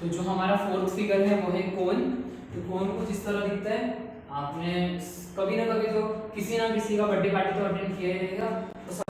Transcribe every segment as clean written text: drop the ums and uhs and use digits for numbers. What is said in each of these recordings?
तो जो हमारा फोर्थ फिगर है वो है कोन। तो कोन कुछ इस तरह दिखता है। आपने कभी ना कभी तो किसी ना किसी का बर्थडे पार्टी तो अटेंड किया ही रहेगा। तो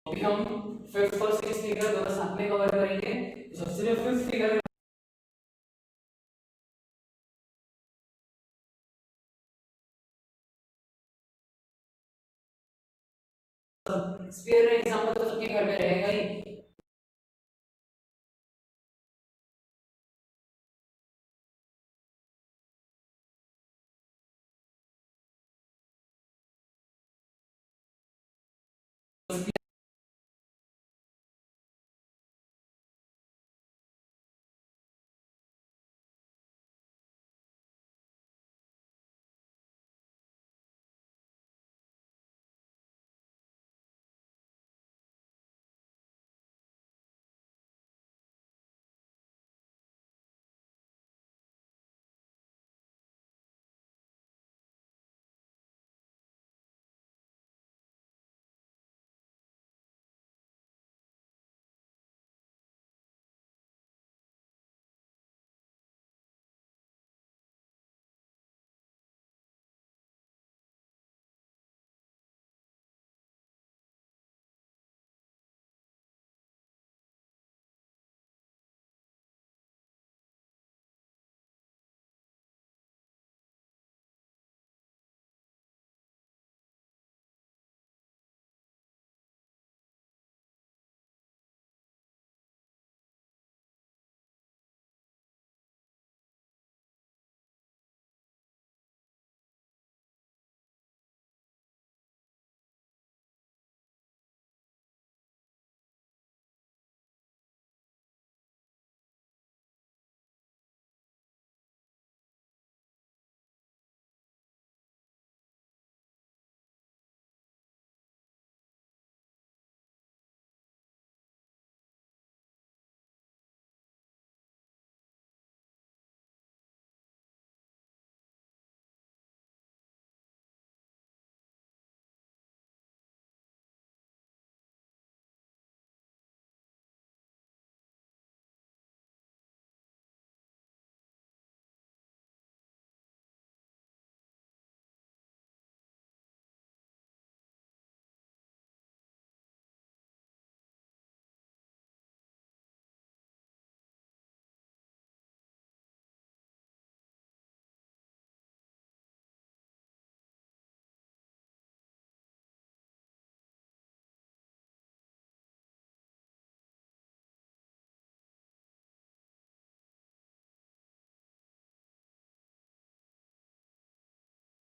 अभी हम फिफ्थ और सिक्स फिगर दोनों साथ में कवर करेंगे। तो सबसे जो फिफ्थ फिगर स्फीयर एग्जांपल तो सबके घर में रहेगा ही।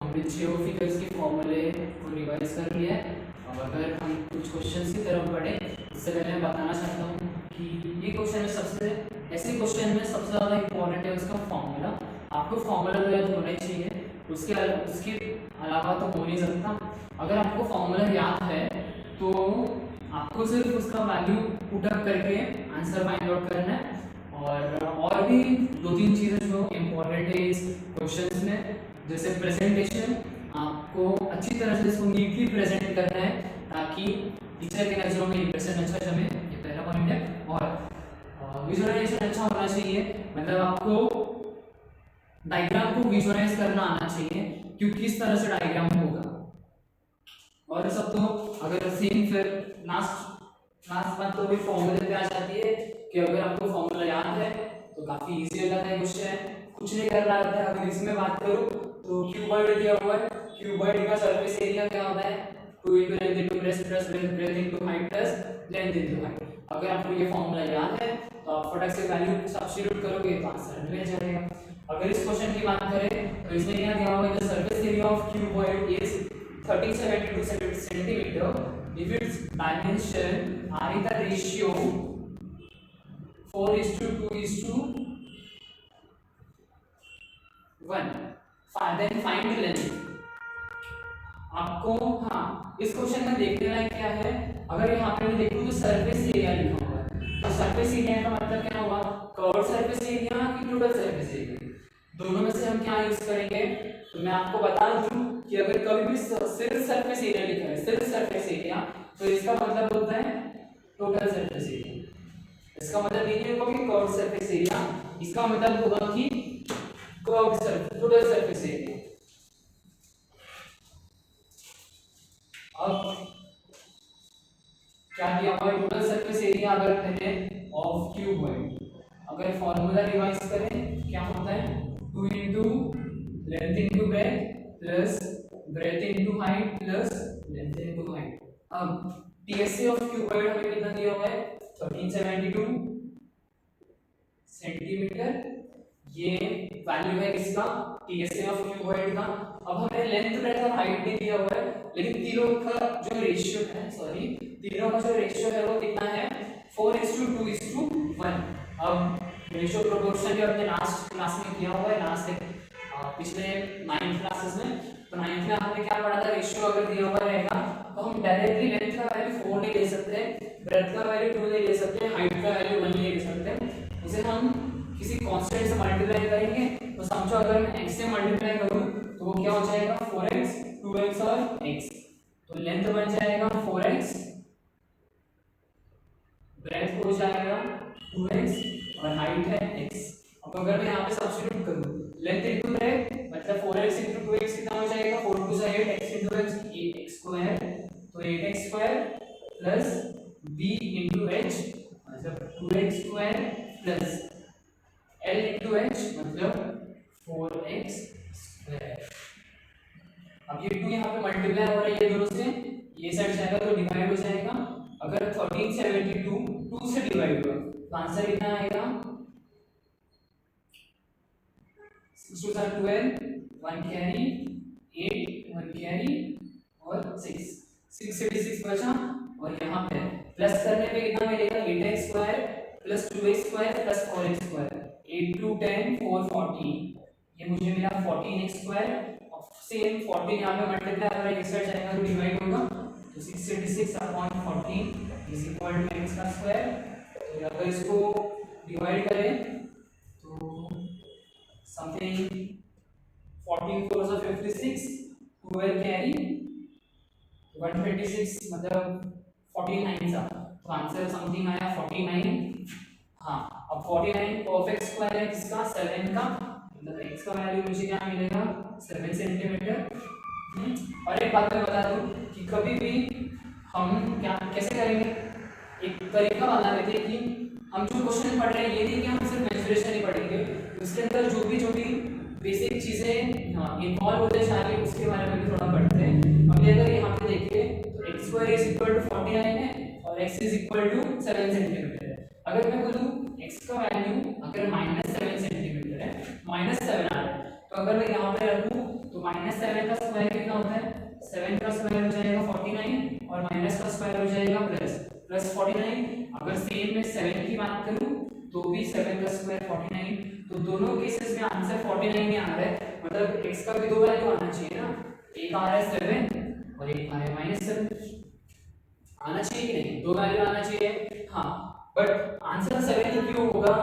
हमने जियो फिगर्स के फॉर्मूले को रिवाइज कर लिया है। अब अगर हम कुछ क्वेश्चंस की तरफ बढ़े, इससे पहले मैं बताना चाहता हूँ कि ये क्वेश्चन में सबसे ऐसे क्वेश्चन में सबसे ज़्यादा इंपॉर्टेंट है उसका फॉर्मूला। आपको फॉर्मूला तो याद होना ही चाहिए, उसके अलावा तो हो नहीं सकता। अगर आपको फॉर्मूला याद है तो आपको सिर्फ उसका वैल्यू पुटअप करके आंसर फाइंड आउट करना है। और भी 2-3 चीज़ें जो इम्पोर्टेंट है इस क्वेश्चंस में, जैसे प्रेजेंटेशन, आपको अच्छी तरह से इसको नीटली प्रेजेंट करना है ताकि टीचर के नज़रों में इंप्रेशन अच्छा जमे, ये पहला पॉइंट है। और विजुअलाइजेशन अच्छा होना चाहिए, मतलब आपको डायग्राम को विजुअलाइज करना आना चाहिए कि किस तरह से डायग्राम होगा। और सब तो अगर सेम फिर लास्ट बात तो भी फॉर्मूले पे आ जाती है कि अगर आपको फॉर्मूला याद है तो काफ़ी इजी हो जाता है क्वेश्चन, कुछ नहीं करना होता है। अगर इसमें बात करूँ तो क्यूबॉइड दिया हुआ है, क्यूबॉइड का सरफेस एरिया क्या होता है 2 × length × breadth plus breadth × height plus length × height. अगर आपको ये फॉर्मूला याद है तो आप फटाक से वैल्यू सब्स्टिट्यूट करोगे तो आंसर मिल जाएगा। अगर इस क्वेश्चन की बात करें तो इसमें क्या दिया हुआ है, the surface area of cuboid is 1372 centimeter if its dimension are in the ratio 4:2:1. Then find the length. आपको इस क्वेश्चन में देखने लायक क्या है, अगर यहाँ पे मैं देखूँ तो सरफेस एरिया लिखा हुआ है, तो सरफेस एरिया का मतलब क्या होगा, कर्व सरफेस एरिया कि टोटल सरफेस एरिया, दोनों में से हम क्या यूज करेंगे। तो मैं आपको बता दूं कि अगर कभी भी सिर्फ सरफेस एरिया लिखा है, सिर्फ सरफेस एरिया, तो इसका मतलब होता है टोटल सरफेस एरिया। इसका मतलब नहीं होगा कि कर्व सरफेस एरिया, इसका मतलब होगा कि curve surface total surface area. अब क्या दिया हुआ है, टोटल सरफेस एरिया अगर पहले ऑफ क्यूबॉइड, अगर फॉर्मूला रिवाइज करें क्या होता है 2 × length × breadth plus breadth × height plus length × height. अब टीएससी ऑफ क्यूबॉइड हमें कितना दिया हुआ है 1372 सेंटीमीटर, ये वैल्यू है किसका, टीएससी ऑफ क्यूबॉइड का। अब हमें लेंथ ब्रेथ और हाइट नहीं दिया हुआ है, लेकिन तीनों का जो रेशियो है वो कितना है 4:2:1। अब रेशियो प्रोपोर्शन भी हमने लास्ट क्लास में किया हुआ है, पिछले 9th क्लासेस में। तो 9th में आपने क्या पढ़ा था, रेशियो अगर दिया हुआ रहेगा तो हम डायरेक्टली लेंथ का वैल्यू 4 नहीं ले सकते, ब्रेथ का वैल्यू 2 नहीं ले सकते, हाइट का वैल्यू 1 नहीं ले सकते, उसे हम किसी कांस्टेंट से मल्टीप्लाई करेंगे। तो समझो अगर मैं x से मल्टीप्लाई करूं तो वो क्या हो जाएगा 4x 2x और x, तो लेंथ बन जाएगा 4x, ब्रेथ हो जाएगा 2x और हाइट है x। अब अगर मैं यहाँ पे सब्स्टिट्यूट करूं लेंथ × ब्रेथ मतलब 4x × 2x कितना हो जाएगा 4 × 2 = 8, x × x 8x², तो 8x² प्लस b × h मतलब 2x² प्लस l × h मतलब 4x²। अब ये 2 यहाँ पे मल्टीप्लाई हो रहा है ये दोनों से, ये साइड जाएगा तो डिवाइड हो जाएगा। अगर 1372 2 से डिवाइड हुआ तो आंसर कितना आएगा 6 2 12, 1 कैरी 8 1 कैरी और 666 बचा। और यहाँ पे प्लस करने पे कितना मिलेगा 8x² plus 2x² plus 4x², 8 2 10 4 14, ये मुझे मिला 14x²। सेम 14 यहाँ पे मल्टीप्लाई हो रहा है, इस साइड जाएगा तो डिवाइड होगा, तो 666/14 इज इक्वल टू x का स्क्वायर। तो अगर इसको डिवाइड करें तो समथिंग 14 4 = 56, 12 कैरी 126 मतलब 49 सा, तो आंसर समथिंग आया 49। हाँ, अब 49 परफेक्ट स्क्वायर है किसका 7 का, मतलब x का वैल्यू मुझे क्या मिलेगा 7 सेंटीमीटर। और एक बात मैं बता दूं कि कभी भी हम क्या कैसे करेंगे, एक तरीका बना लेते हैं कि हम जो क्वेश्चन पढ़ रहे हैं ये नहीं कि हम सिर्फ मेंसुरेशन ही पढ़ेंगे, उसके अंदर जो भी बेसिक चीजें इन्वॉल्व होते हैं उसके बारे में भी थोड़ा पढ़ते हैं। अभी अगर यहाँ पे देखिए तो x² = 49 है और x = 7 सेंटीमीटर है। अगर मैं बोलूँ x का वैल्यू अगर -7 सेंटीमीटर है, -7 आ रहा है, तो अगर मैं यहाँ पे रखूँ रखूं तो -7 का स्क्वायर कितना होता है, 7 का स्क्वायर हो जाएगा 49 और माइनस का स्क्वायर हो जाएगा प्लस 49। अगर सेम में 7 की बात करूं तो भी 7 का स्क्वायर 49। तो दोनों केसेस में आंसर 49 ही आ रहा है, मतलब x का भी दो वैल्यू आना चाहिए ना, एक आ रहा है 7 और एक आ रहा है -7, आना चाहिए कि नहीं, दो वैल्यू आना चाहिए। हाँ, बट आंसर 7 ही क्यों होगा,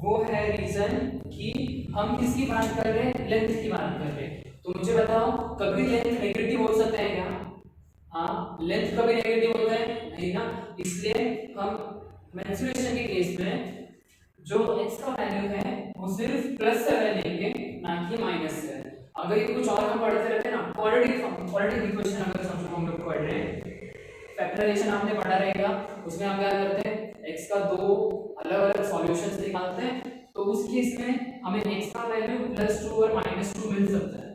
वो है रीजन कि हम किसकी बात कर रहे हैं, लेंथ की बात कर रहे हैं। तो मुझे बताओ कभी लेंथ नेगेटिव हो सकता है क्या, हाँ लेंथ कभी नेगेटिव होता है नहीं ना, इसलिए हम मेंसुरेशन के केस में जो x का वैल्यू है वो सिर्फ +7 लेंगे ना कि -7। अगर ये कुछ और हम पढ़ते रहते हैं ना, क्वाड्रेटिक इक्वेशन अगर समझो हम लोग पढ़ रहे हैं, फैक्टराइजेशन आपने पढ़ा रहेगा, उसमें हम क्या करते हैं x का दो अलग अलग सॉल्यूशंस निकालते हैं, तो उस केस में हमें x का वैल्यू +2 और -2 मिल सकता है।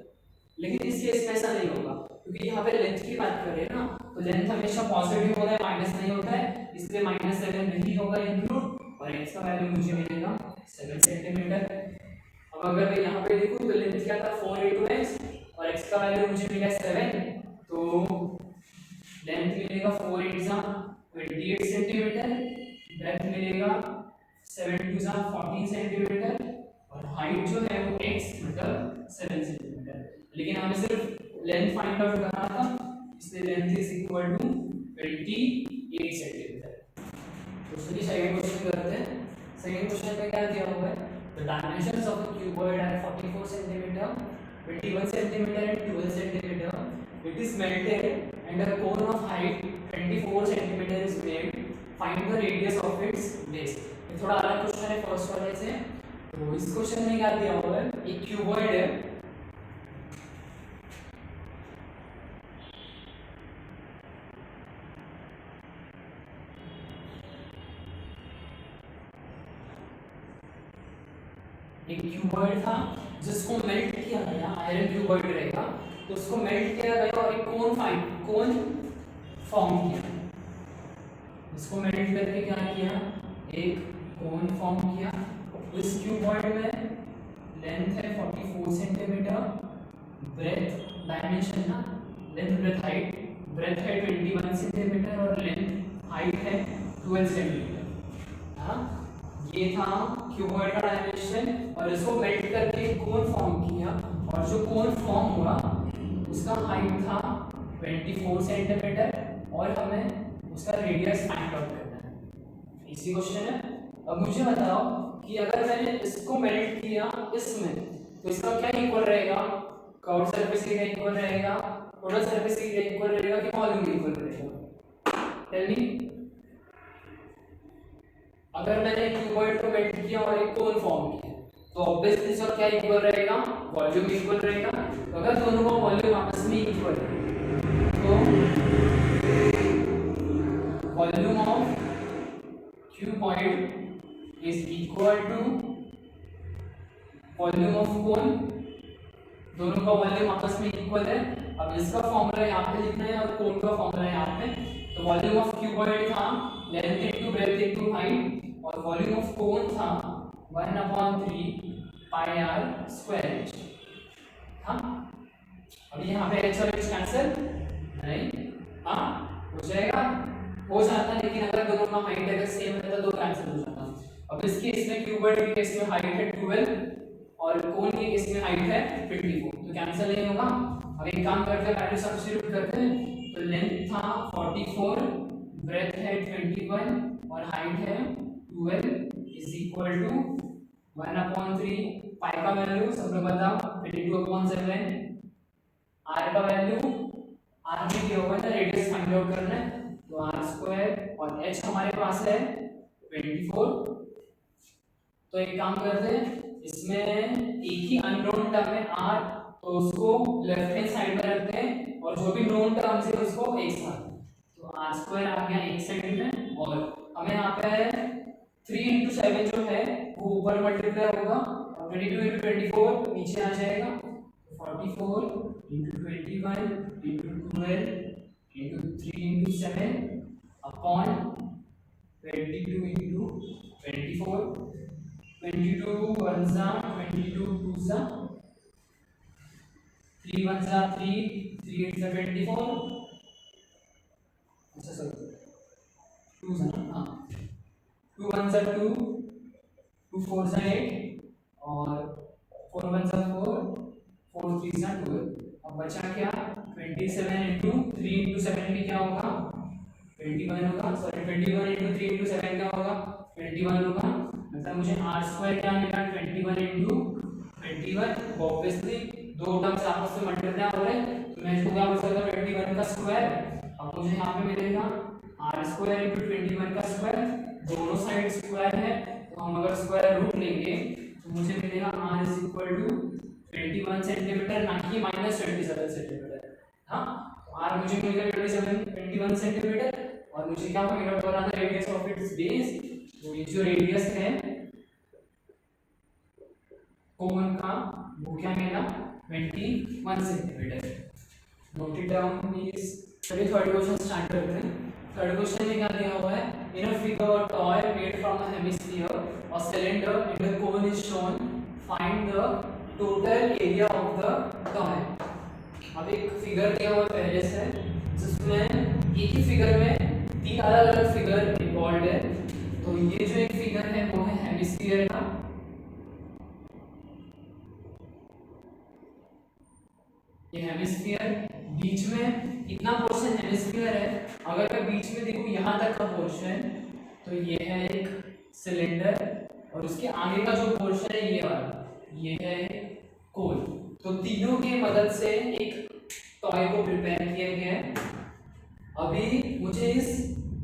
लेकिन इस केस में ऐसा नहीं होगा क्योंकि यहाँ पे लेंथ की बात कर रहे हैं ना, तो लेंथ हमेशा पॉजिटिव होता है, माइनस नहीं होता है, इसलिए -7 नहीं होगा इंक्लूड, और x का वैल्यू मुझे मिलेगा 7 सेंटीमीटर। अब अगर मैं यहाँ पे देखूँ तो लेंथ क्या था 4 × x और x का वैल्यू मुझे मिला 7, तो लेंथ मिलेगा 4 × 28 सेंटीमीटर, ब्रेथ मिलेगा 7 × 14 सेंटीमीटर, और हाइट जो है वो x मतलब 7 सेंटीमीटर। लेकिन हमें सिर्फ लेंथ फाइंड आउट करना था, इसलिए length is equal to 28 centimetre. तो चलिए सेकंड क्वेश्चन करते हैं। सेकंड क्वेश्चन में क्या दिया हुआ है, the dimensions of a cuboid are 44 centimetre, 21 centimetre and 12 centimetre. It is melted and a cone of height 24 centimetre is made. Find the radius of its base. ये थोड़ा अलग क्वेश्चन है फर्स्ट वाले से। तो इस क्वेश्चन में क्या दिया हुआ है, एक क्यूबॉइड है, एक क्यूबॉइड था जिसको मेल्ट किया गया, आयरन क्यूबॉइड रहेगा, तो उसको मेल्ट किया गया और एक कोन फॉर्म किया। इसको मेल्ट करके क्या किया, एक कोन फॉर्म किया। इस क्यूबॉइड में लेंथ है 44 सेंटीमीटर, ब्रेथ डायमेंशन ना, लेंथ ब्रेथ हाइट, ब्रेथ है 21 सेंटीमीटर और लेंथ हाइट है 12 सेंटीमीटर। हाँ, ये था क्यूबॉइड का डायमेंशन, और इसको मेल्ट करके कोन फॉर्म किया, और जो कोन फॉर्म हुआ उसका हाइट था 24 सेंटीमीटर, और हमें उसका रेडियस फाइंड आउट करना है। इसी क्वेश्चन है। अब मुझे बताओ कि अगर मैंने इसको मेल्ट किया इसमें, तो इसका क्या इक्वल रहेगा, कर्व सरफेस के इक्वल रहेगा, टोटल सरफेस के इक्वल रहेगा कि वॉल्यूम इक्वल रहेगा, टेल मी। अगर मैंने क्यूबॉइड को मेल्ट किया और एक कोन फॉर्म किया, तो ऑब्वियसली इसका क्या इक्वल रहेगा, वॉल्यूम इक्वल रहेगा। तो अगर दोनों का वॉल्यूम आपस में इक्वल है, तो volume of cuboid is equal to volume of cone, दोनों का वॉल्यूम आपस में इक्वल है। अब इसका फॉर्मूला यहाँ पे लिखना है और कोन का फॉर्मूला यहाँ पे। तो वॉल्यूम ऑफ क्यूबॉइड था length into breadth into height, और वॉल्यूम ऑफ कोन था 1/3 पाई आर स्क्वायर। हाँ, अब यहाँ पे h और h कैंसिल नहीं, हाँ हो जाएगा, हो जाता है, लेकिन अगर दोनों का हाइट अगर सेम है तो दो कैंसिल हो जाता है। अब इस केस में क्यूबॉइड के केस में हाइट है 12 और कोन के केस में हाइट है 24, तो कैंसिल नहीं होगा। अब एक काम करते हैं, वैल्यू सब्स्टिट्यूट करते हैं। तो लेंथ था 44, ब्रेथ है 21 और हाइट है 12 इज इक्वल टू 1/3 पाई का वैल्यू सब लोग बताओ 22/7, आर का वैल्यू आर भी दिया हुआ है, रेडियस फाइंड आउट करना है, तो आर स्क्वायर, और एच हमारे पास है 24। तो एक काम करते हैं, इसमें एक ही अननोन टर्म है आर, तो उसको लेफ्ट हैंड साइड में रखते हैं, और जो भी नोन टर्म्स है उसको एक साथ, तो आर स्क्वायर आ गया एक साइड में, और हमें यहाँ पे 3 × 7 जो है वो ऊपर मल्टीप्लाई होगा, और 22 × 24 नीचे आ जाएगा, 44 × 21 × 12 × 3 × 7 अपॉन 22 × 24, 22 1 22 2 3 1 जा 3, 3 8 जा 24, अच्छा सर 2 जा ना, हाँ 2 1 जा 2, 2 4 जा 8 और 4 1 जा 4, 4 3 जा 12। अब बचा क्या 27 इंटू 3 इंटू 7 भी क्या होगा 21 होगा, सॉरी 21 इंटू 3 इंटू 7 क्या होगा 21 होगा। मतलब मुझे आर स्क्वायर क्या मिला 21 इंटू 21, ऑब्वियसली दो टर्म्स आपस में मल्टीप्लाई हो रहे हैं तो मैं इसको क्या बोल सकता हूँ 21 का स्क्वायर। अब मुझे यहाँ पे मिलेगा आर स्क्वायर इंटू 21 का स्क्वायर, दोनों साइड स्क्वायर है तो हम अगर स्क्वायर रूट लेंगे तो मुझे मिलेगा r is equal to 21 centimetre, ना कि माइनस 27 सेंटीमीटर। हाँ आर मुझे मिल गया 21 सेंटीमीटर और मुझे क्या फाइंड आउट करना था रेडियस ऑफ इट्स बेस। तो ये जो रेडियस है कोन का वो क्या मिला 21 centimetre. Note it down please. चलिए थर्ड क्वेश्चन स्टार्ट करते हैं। थर्ड क्वेश्चन में क्या दिया हुआ है in a figure toy made from a hemisphere और cylinder and the cone is shown, find the total area of the toy. अब एक फिगर दिया हुआ पहले से जिसमें एक ही फिगर में तीन अलग अलग फिगर इन्वॉल्व है। तो ये जो एक फिगर है वो है हेमिस्फीयर का, ये हेमिस्फीयर बीच में इतना पोर्शन हेमिस्फीयर है। अगर मैं बीच में देखूं यहाँ तक का पोर्शन तो ये है एक सिलेंडर और उसके आगे का जो पोर्शन है ये वाला ये है कोन। तो तीनों की मदद से एक टॉय को प्रिपेयर किया गया है। अभी मुझे इस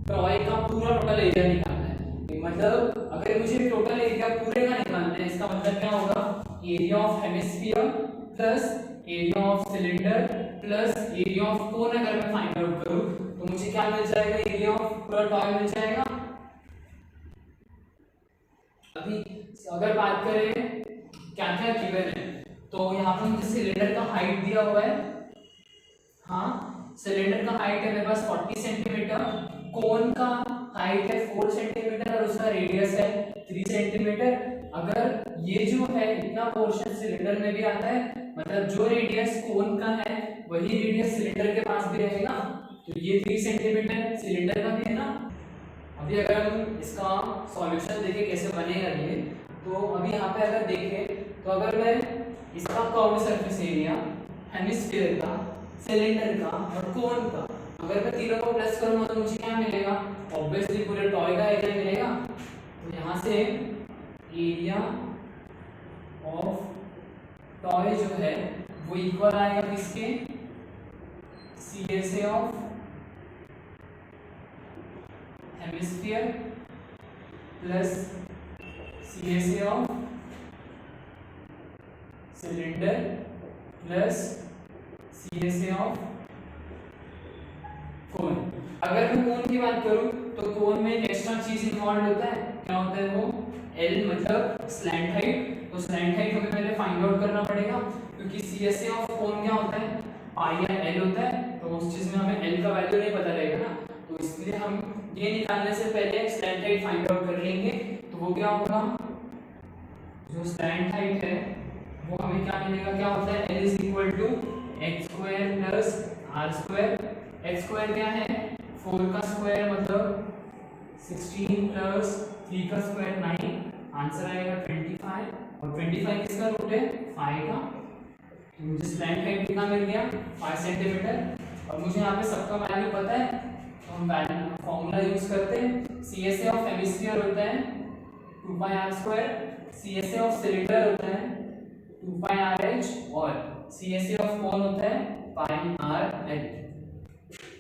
टॉय का पूरा टोटल एरिया निकालना है। मतलब अगर मुझे टोटल एरिया पूरे का निकालना है इसका मतलब क्या होगा area of hemisphere plus area of cylinder plus area of cone अगर मैं फाइंड आउट करूं तो मुझे क्या मिल जाएगा एरिया ऑफ पूरा टॉय मिल जाएगा। अभी अगर बात करें क्या क्या गिवन है तो यहाँ पर मुझे सिलेंडर का हाइट दिया हुआ है। हाँ सिलेंडर का हाइट है मेरे पास 40 सेंटीमीटर, कोन का हाइट है 4 सेंटीमीटर और उसका रेडियस है 3 सेंटीमीटर। अगर ये जो है इतना पोर्शन सिलेंडर में भी आता है मतलब जो रेडियस कोन का है वही रेडियस सिलेंडर के पास भी रहेगा। तो ये 3 सेंटीमीटर सिलेंडर का भी है ना। अभी अगर हम इसका सॉल्यूशन देखें कैसे बनेगा ये तो अभी यहाँ पे अगर देखें तो अगर मैं इसका कर्व्ड सरफेस एरिया हेमिस्फीयर का सिलेंडर का और कोन का अगर मैं तीनों को प्लस करूंगा तो मुझे क्या मिलेगा ऑब्वियसली पूरे टॉय का एरिया मिलेगा। तो यहाँ से एरिया ऑफ टॉय जो है वो इक्वल आएगा किसके CSA of hemisphere plus CSA of cylinder plus CSA of कोन। अगर मैं कोन की बात करूं तो कोन में एक एक्स्ट्रा चीज इन्वॉल्व होता है, क्या होता है वो L मतलब स्लैंट हाइट। तो स्लैंट हाइट हमें पहले फाइंड आउट करना पड़ेगा क्योंकि CSA ऑफ कोन क्या होता है पाई या L होता है। तो उस चीज में हमें L का वैल्यू नहीं पता रहेगा ना, तो इसलिए हम ये निकालने से पहले स्लैंट हाइट फाइंड आउट कर लेंगे। तो वो क्या होगा जो स्लैंट हाइट है वो हमें क्या मिलेगा क्या होता है L is equal to x square plus r square. X square क्या है 4 का स्क्वायर मतलब 16 प्लस 3 का स्क्वायर 9, आंसर आएगा 25 और 25 किसका रूट है 5 का। तो मुझे स्लैंट हाइट कितना मिल गया 5 सेंटीमीटर। और मुझे यहाँ पे सबका वैल्यू पता है तो हम फॉर्मूला यूज करते हैं। CSA ऑफ हेमिस्फीयर होता है 2 pi R square, CSA of cylinder होता है 2 पाई आर एच और CSA ऑफ कोन होता है पाई आर एल।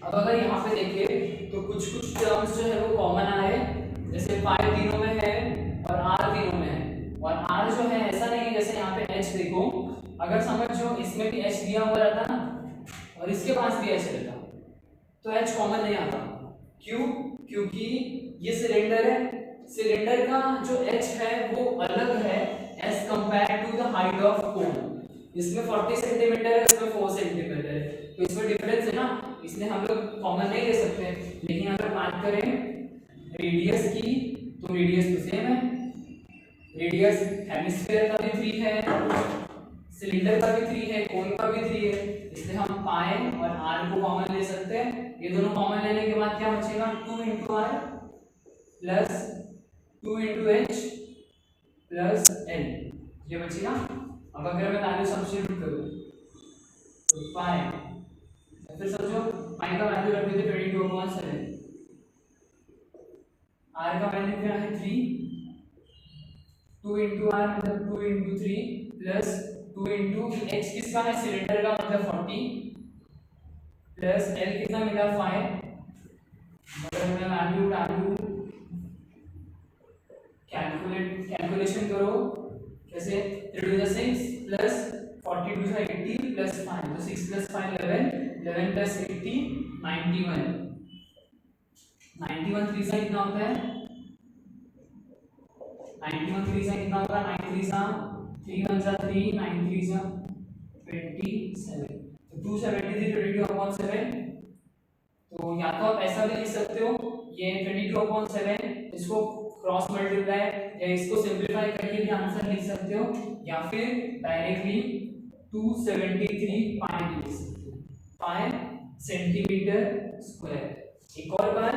अब अगर यहाँ पे देखें तो कुछ कुछ टर्म्स जो है वो कॉमन आ रहे हैं, जैसे पाई तीनों में है और आर तीनों में है। और आर जो है ऐसा नहीं है जैसे यहाँ पे एच देखो, अगर समझो इसमें भी एच दिया हुआ रहता ना और इसके पास भी एच रहता तो एच कॉमन नहीं आता। क्यों? क्योंकि ये सिलेंडर है, सिलेंडर का जो एच है वो अलग है as compare to the height of cone. इसमें 40 सेंटीमीटर है, इसमें 4 सेंटीमीटर है, तो इसमें डिफरेंस है ना, इसलिए हम लोग कॉमन नहीं ले सकते। लेकिन अगर बात करें रेडियस की तो रेडियस तो सेम है, रेडियस हेमिस्फीयर का भी 3 है, सिलेंडर का भी 3 है, कोन का भी 3 है, इसलिए हम पाए और r को कॉमन ले सकते हैं। ये दोनों कॉमन लेने के बाद क्या बचेगा, 2 into r plus 2 into h plus l, ये बचेगा। अब अगर मैं वैल्यू सब्स्टिट्यूट करूं तो पाई, फिर समझो पाई का वैल्यू रख देते 22/7, आर का वैल्यू क्या है 3, 2 इंटू आर मतलब 2 इंटू 3 प्लस 2 इंटू एच किसका है, सिलेंडर का मतलब 40 प्लस एल कितना मिला 5, अगर मैं वैल्यू डालूं कैलकुलेशन करो कैसे, 3 टू 6 प्लस 40 टू 80 प्लस 5, तो 6 प्लस 5 11, 11 प्लस 80 91, 91 3 से कितना होता है, 91 3 से कितना होगा, 9 3 सा 3 1 सा 3, 9 3 सा 27, तो 273 22/7। तो या तो आप ऐसा भी लिख सकते हो, ये 22/7 इसको क्रॉस मल्टीप्लाई या इसको सिंपलीफाई करके भी आंसर लिख सकते हो, या फिर डायरेक्टली 273 पाई लिख सकते हो, पाई सेंटीमीटर स्क्वायर। एक और बार,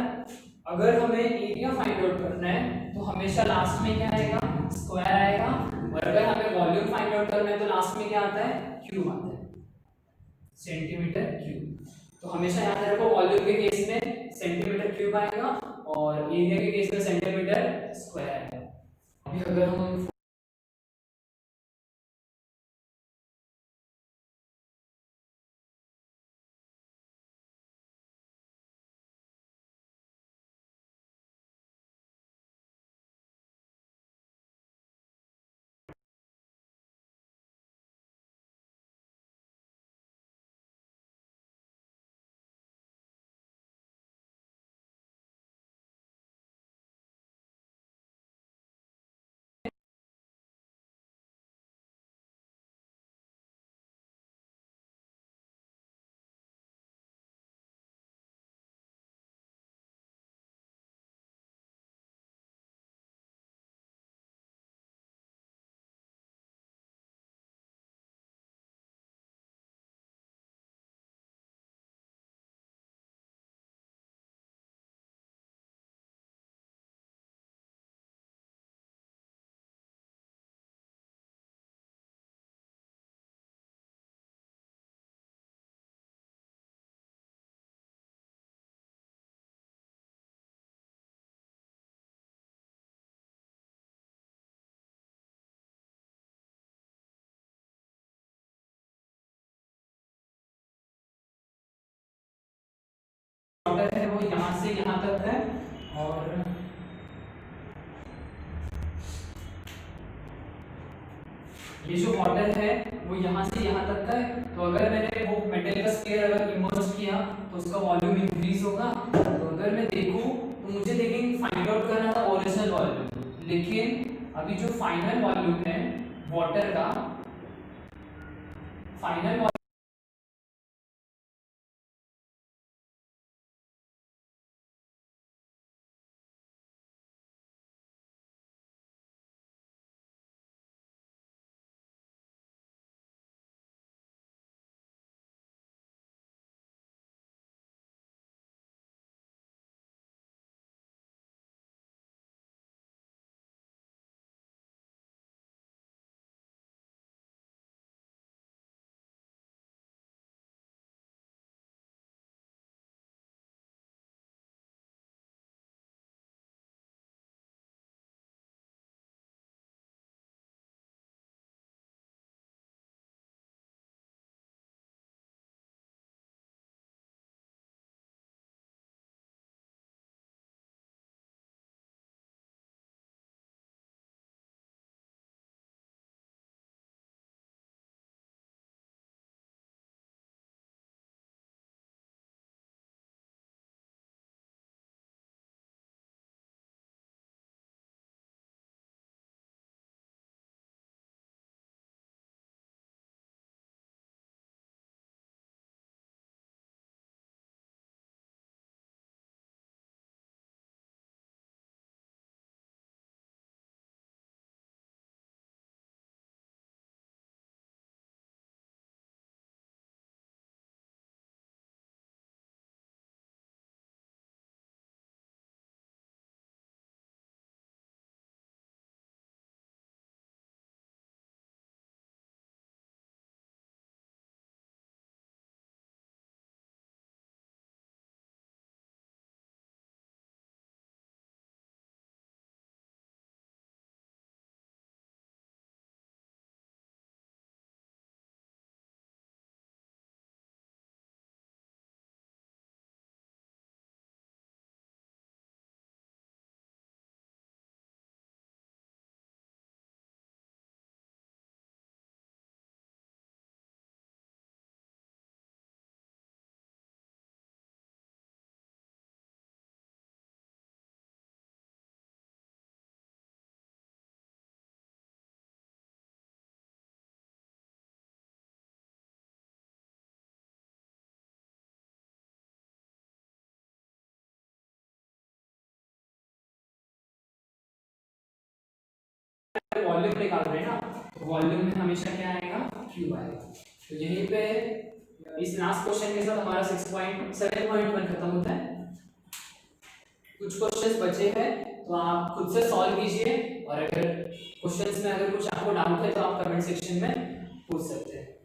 अगर हमें एरिया फाइंड आउट करना है तो हमेशा लास्ट में क्या आएगा, स्क्वायर आएगा, और अगर हमें वॉल्यूम फाइंड आउट करना है तो लास्ट में क्या आता है, क्यूब आता है, सेंटीमीटर क्यूब। तो हमेशा याद रखो वॉल्यूम के केस में सेंटीमीटर क्यूब आएगा और एरिया के केस में सेंटीमीटर स्क्वायर आएगा। अभी अगर हम ऑर्डर है वो यहाँ से यहाँ तक है, और ये जो ऑर्डर है वो यहाँ से यहाँ तक का है। तो अगर मैंने वो मेटल का स्फीयर अगर इमर्ज किया तो उसका वॉल्यूम इंक्रीज होगा। तो अगर मैं देखूँ तो मुझे लेकिन फाइंड आउट करना था ओरिजिनल वॉल्यूम, लेकिन अभी जो फाइनल वॉल्यूम है वाटर का, फाइनल वॉल्यूम निकाल रहे हैं ना, तो वॉल्यूम में हमेशा क्या आएगा, क्यू आएगा। तो यहीं पे इस लास्ट क्वेश्चन के साथ हमारा 7.1 खत्म होता है। कुछ क्वेश्चंस बचे हैं तो आप खुद से सॉल्व कीजिए, और अगर क्वेश्चंस में अगर कुछ आपको डाउट है तो आप कमेंट सेक्शन में पूछ सकते हैं।